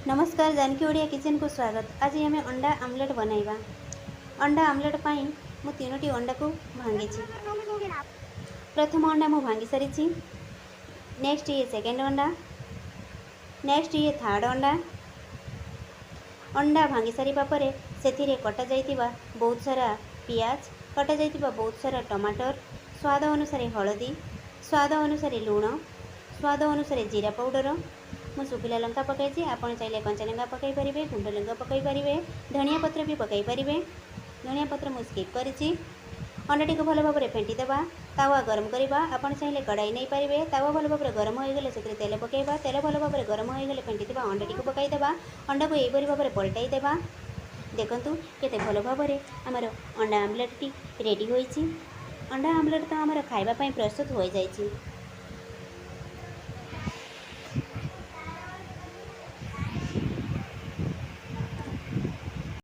नमस्कार जानकी ओडिया किचन को स्वागत। आज आम अंडा आमलेट बनैबा। अंडा आमलेट पाई मु 3टी अंडा को भांगी। प्रथम अंडा मु भांगी सारी। नेक्स्ट ये सेकेंड अंडा, नेक्स्ट ये थर्ड अंडा। अंडा भांगी सारिबा परे सेथिरे कटा जाइतिबा बहुत सारा पियाज, कटा जाइतिबा बहुत सारा टमाटर, स्वाद अनुसार हलदी, स्वाद अनुसार लुण, स्वाद अनुसार जीरा पाउडर, मु सुखिला लंका पकाई। आपन चाइले कंचा लंका पकाई पारिबे, गुंड लंका पकाई पारिबे, धनिया पत्र भी पकाई पारिबे। धनिया पत्र मु स्किप करिछि। अंडाटी को भल भाव में फेंटी देबा। तावा गरम करवा। आपन चाइले कड़ाई नहीं पारिबे। तावा भल भाव में गरम हो गले से तेल पकाइबा। तेल भल भाव में गरम हो गले फेंटी देबा। अंडाटी को पकाई देबा। अंडा को एपरि भाव में पलटाई देबा। देखंतु केते भल भाव में हमर अंडा आमलेट टी रेडी होईछि। अंडा आमलेट तो हमर खाइबा पई प्रस्तुत हो जाइछि।